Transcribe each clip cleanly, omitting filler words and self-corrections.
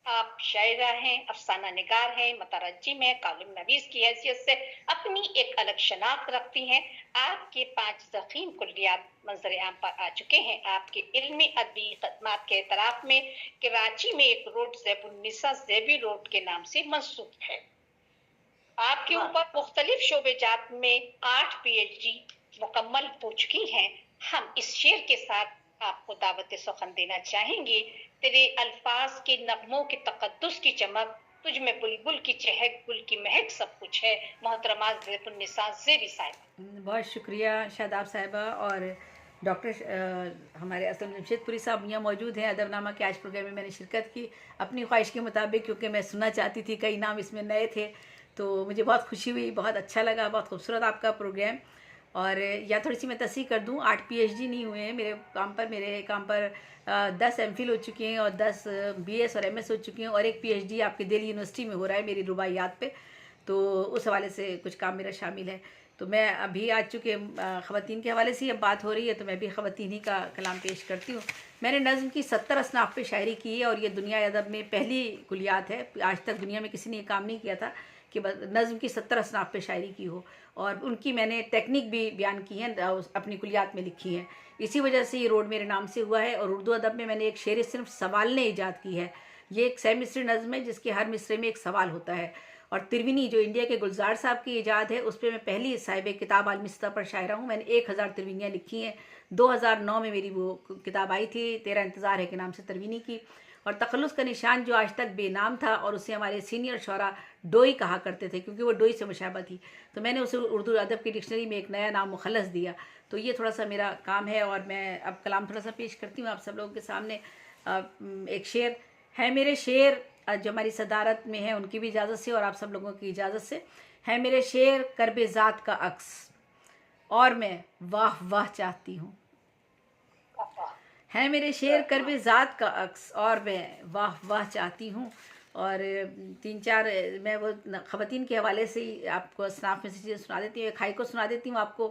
आप शायरा हैं, अफसाना निगार हैं, मतरज्जिम हैं, कॉलम नवीस की हैसियत से अपनी एक अलग शनाख्त रखती हैं। आपके 5 ज़ख़ीम कुल्लियात मंज़र आम पर आ चुके हैं। आपके इल्मी अदबी खदमात के एतराफ़ में कराची में एक रोड ज़ैबुन्निसा ज़ैबी रोड के नाम से मंसूब है। आपके ऊपर मुख्तलिफ शोबेजात में 8 PhD मुकम्मल हो चुकी हैं। हम इस शेर के साथ आपको दावत सुखन देना चाहेंगे। तेरे अल्फाज के नगमों के तकद्दुस की चमक, तुझ में बुलबुल की चहक, गुल की महक सब कुछ है। मोहतरमा ज़ैबुन्निसा ज़ेबी साहिबा। बहुत शुक्रिया शादाब साहिबा। और डॉक्टर हमारे असलम जमशेदपुरी साहब यहाँ मौजूद हैं। अदबनामा के आज प्रोग्राम में मैंने शिरकत की अपनी ख्वाहिश के मुताबिक, क्योंकि मैं सुनना चाहती थी, कई नाम इसमें नए थे, तो मुझे बहुत खुशी हुई, बहुत अच्छा लगा, बहुत खूबसूरत आपका प्रोग्राम। और या थोड़ी सी मैं तस्दीक कर दूं, 8 PhD नहीं हुए हैं मेरे काम पर 10 MPhil हो चुके हैं और 10 BS और MS हो चुके हैं, और एक PhD आपके दिल्ली यूनिवर्सिटी में हो रहा है मेरी रुबाइयात पे, तो उस हवाले से कुछ काम मेरा शामिल है। तो मैं अभी आज चूँकि ख़वातीन के हवाले से अब बात हो रही है, तो मैं भी ख़वातीन ही का कलाम पेश करती हूँ। मैंने नज़्म की 70 असनाफ़ पे शायरी की है, और ये दुनिया अदब में पहली कुलियात है। आज तक दुनिया में किसी ने ये काम नहीं किया था कि नज़्म की 70 असनाफ़ पे शायरी की हो, और उनकी मैंने टेक्निक भी बयान की है, अपनी कुलियात में लिखी है। इसी वजह से ये रोड मेरे नाम से हुआ है। और उर्दू अदब में मैंने एक शेर सिर्फ सवाल ने ईजाद की है। ये एक 6 मिसरी नज़्म है जिसके हर मिसरे में एक सवाल होता है। और तिरविनी जो इंडिया के गुलजार साहब की ईजाद है, उस पर मैं पहली साहिब किताब आलमी सतह पर शायरा हूँ। मैंने 1000 तिरविनियाँ लिखी हैं। 2009 में मेरी वो किताब आई थी, तेरा इंतज़ार है के नाम से, तिरविनी की। और तखल्लुस का निशान जो आज तक बेनाम था, और उसे हमारे सीनियर शौरा डोई कहा करते थे, क्योंकि वो डोई से मुशाबा थी, तो मैंने उसे उर्दू अदब की डिक्शनरी में एक नया नाम मुखल्लस दिया। तो ये थोड़ा सा मेरा काम है, और मैं अब कलाम थोड़ा सा पेश करती हूँ आप सब लोगों के सामने। एक शेर है मेरे शेर, जो हमारी सदारत में है उनकी भी इजाज़त से और आप सब लोगों की इजाज़त से। है मेरे शेर करबे ज़ात का अक्स, और मैं वाह वाह चाहती हूँ। है मेरे शेर करबे ज़ात का अक्स, और मैं वाह वाह चाहती हूँ। और 3-4 मैं वो ख़वातीन के हवाले से ही आपको असनाफ़ में से चीज़ें सुना देती हूँ। एक हाई को सुना देती हूँ आपको।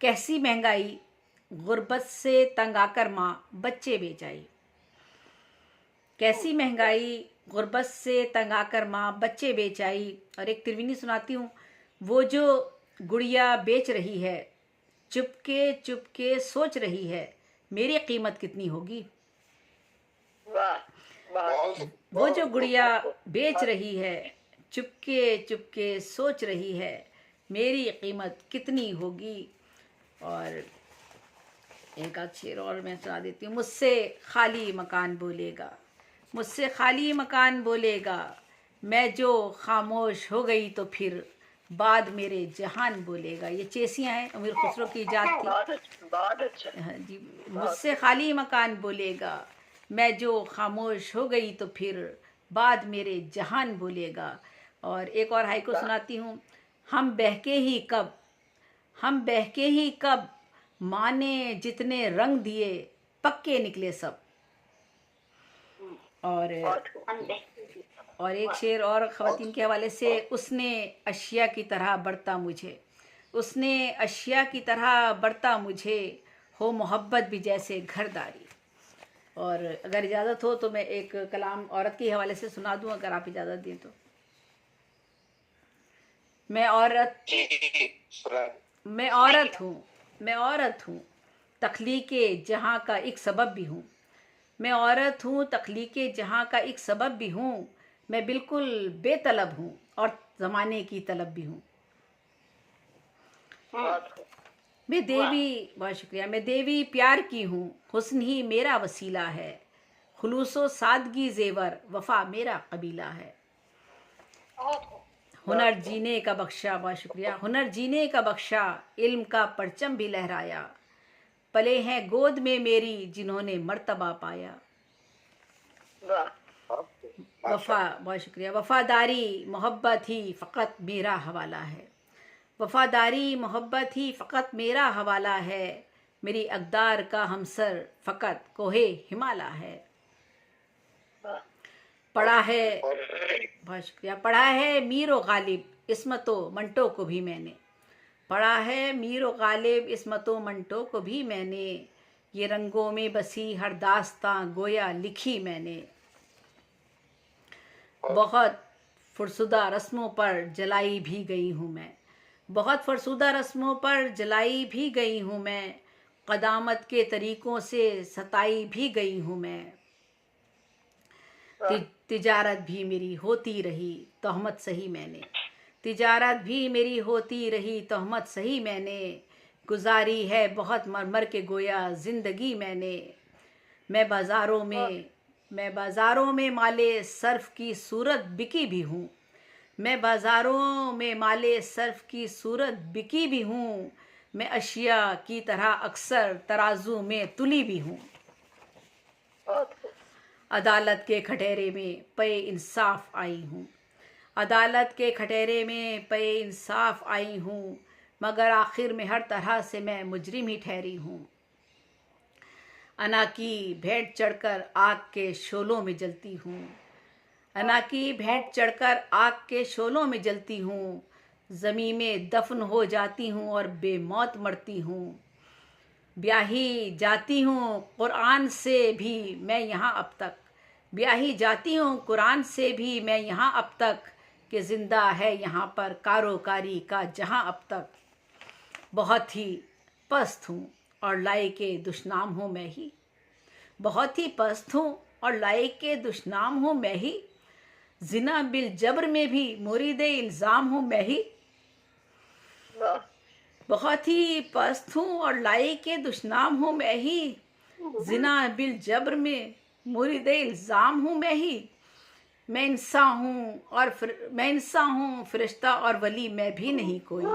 कैसी महंगाई गुर्बत से तंग आकर माँ बच्चे बेचाई। कैसी महंगाई गुर्बत से तंग आकर माँ बच्चे बेचाई। और एक तिरविनी सुनाती हूँ। वो जो गुड़िया बेच रही है, चुपके चुपके सोच रही है, मेरी कीमत कितनी होगी। वो जो गुड़िया बेच रही है, चुपके चुपके सोच रही है, मेरी कीमत कितनी होगी। और एक आध शेर और मैं सुना देती हूँ। मुझसे खाली मकान बोलेगा, मुझसे खाली मकान बोलेगा, मैं जो खामोश हो गई तो फिर बाद मेरे जहान बोलेगा। ये चेसियाँ हैं, अमीर खुसरो की इजाद थी। बहुत अच्छा। हाँ जी। मुझसे खाली मकान बोलेगा, मैं जो खामोश हो गई तो फिर बाद मेरे जहान बोलेगा। और एक और हाई को सुनाती हूँ। हम बहके ही कब, हम बहके ही कब, माँ ने जितने रंग दिए पक्के निकले सब। और एक शेर और ख़वातीन के हवाले से। उसने अशिया की तरह बढ़ता मुझे, उसने अशिया की तरह बढ़ता मुझे, हो मोहब्बत भी जैसे घरदारी। और अगर इजाज़त हो तो मैं एक कलाम औरत के हवाले से सुना दूँ, अगर आप इजाज़त दें तो। मैं औरत हूँ, मैं औरत हूँ, तख्लीक़े जहाँ का एक सबब भी हूँ। मैं औरत हूँ, तख्लीक़े जहाँ का एक सबब भी हूँ। मैं बिल्कुल बेतलब हूँ और ज़माने की तलब भी हूँ। मैं देवी, बहुत शुक्रिया, मैं देवी प्यार की हूँ, हुस्न ही मेरा वसीला है, खुलूसो सादगी जेवर वफ़ा मेरा कबीला है। हुनर जीने का बख्शा, बहुत शुक्रिया, हुनर जीने का बख्शा, इल्म का परचम भी लहराया, पले हैं गोद में मेरी जिन्होंने मर्तबा पाया। वफ़ा, बहुत शुक्रिया, वफ़ादारी मोहब्बत ही फ़कत मेरा हवाला है, वफ़ादारी मोहब्बत ही फ़कत मेरा हवाला है, मेरी अक़दार का हमसर फ़कत कोहे हिमाला है। पढ़ा है, बहुत शुक्रिया, पढ़ा है मीर व गालिब इस्मतो मंटो को भी मैंने, पढ़ा है मीर व गालिब इस्मतो मंटो को भी मैंने, ये रंगों में बसी हर दास्तां गोया लिखी मैंने। बहुत फुरसुदा रस्मों पर जलाई भी गई हूँ मैं, बहुत फरसुदा रस्मों पर जलाई भी गई हूँ मैं, क़दामत के तरीक़ों से सताई भी गई हूँ मैं। तिजारत भी मेरी होती रही तोहमत सही मैंने, तिजारत भी मेरी होती रही तोहमत सही मैंने, गुजारी है बहुत मर मर के गोया ज़िंदगी मैंने। मैं बाज़ारों में माले सर्फ की सूरत बिकी भी हूँ, मैं बाज़ारों में माले सर्फ की सूरत बिकी भी हूँ, मैं अशिया की तरह अक्सर तराजू में तुली भी हूँ। अदालत के खटेरे में पे इंसाफ आई हूँ, अदालत के खटेरे में पे इंसाफ आई हूँ, मगर आखिर में हर तरह से मैं मुजरिम ही ठहरी हूँ। अना की भेंट चढ़कर आग के शोलों में जलती हूँ, अना की भेंट चढ़कर आग के शोलों में जलती हूँ, ज़मीं में दफन हो जाती हूँ और बेमौत मरती हूँ। ब्याही जाती हूँ कुरान से भी मैं यहाँ अब तक, ब्याही जाती हूँ कुरान से भी मैं यहाँ अब तक, कि ज़िंदा है यहाँ पर कारोकारी का जहाँ अब तक। बहुत ही पस्त हूँ और लायके दुश्नाम हूँ मैं ही, बहुत ही पस्त हूँ और लायके दुश्नाम हूँ मैं ही, जिना बिल जबर में भी मुरीदे इल्ज़ाम हूँ मैं ही। बहुत ही पस्त हूँ और लायके दुश्नाम हूँ मैं ही, जिना बिल जबर में मुरीदे इल्ज़ाम हूँ मैं ही। मैं इंसान हूँ फरिश्ता और वली मैं भी नहीं कोई,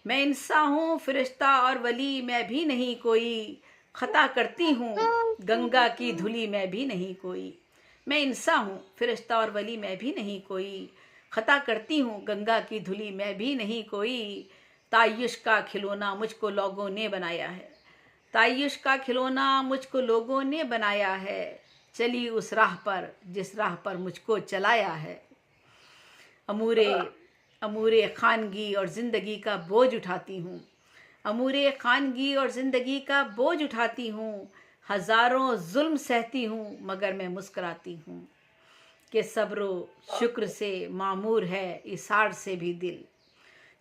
मैं इंसान हूँ फरिश्ता और वली मैं भी नहीं कोई, खता करती हूँ गंगा की धुली मैं भी नहीं कोई। मैं इंसान हूँ फरिश्ता और वली मैं भी नहीं कोई, खता करती हूँ गंगा की धुली मैं भी नहीं कोई। तायुश का खिलौना मुझको लोगों ने बनाया है, तायुश का खिलौना मुझको लोगों ने बनाया है, चली उस राह पर जिस राह पर मुझको चलाया है। अमूरे खानगी और ज़िंदगी का बोझ उठाती हूँ, अमूरे खानगी और ज़िंदगी का बोझ उठाती हूँ, हज़ारों जुल्म सहती हूँ मगर मैं मुस्कुराती हूँ, कि सब्रो शुक्र से मामूर है इसार से भी दिल,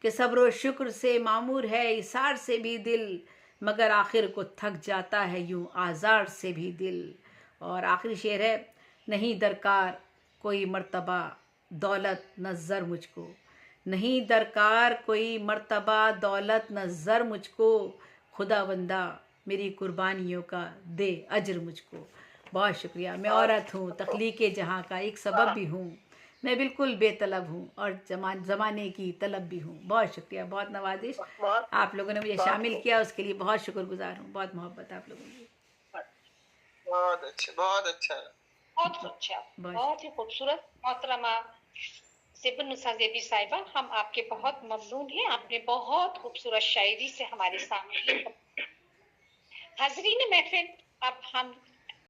कि सब्रो शुक्र से मामूर है इसार से भी दिल, मगर आखिर को थक जाता है यूं आज़ार से भी दिल। और आखिरी शेर है, नहीं दरकार कोई मर्तबा दौलत नज़र मुझको, नहीं दरकार कोई मर्तबा दौलत नज़र मुझको, खुदा बंदा मेरी कुर्बानियों का दे अजर मुझको। बहुत शुक्रिया। मैं औरत हूँ, तख्लीक़ जहाँ का एक सबब भी हूँ, मैं बिल्कुल बेतलब हूँ और ज़माने की तलब भी हूँ। बहुत शुक्रिया, बहुत नवाजिश आप लोगों ने मुझे शामिल किया, उसके लिए बहुत शुक्रगुजार हूँ। बहुत मोहब्बत आप लोगों की। बहुत अच्छा, बहुत अच्छा, बहुत अच्छा, बहुत ही खूबसूरत। मोहतरमा ज़ेबुन्निसा ज़ेबी साहिबा, हम आपके बहुत ममनून हैं, आपने बहुत खूबसूरत शायरी से हमारे सामने। हाज़रीन महफ़िल, अब हम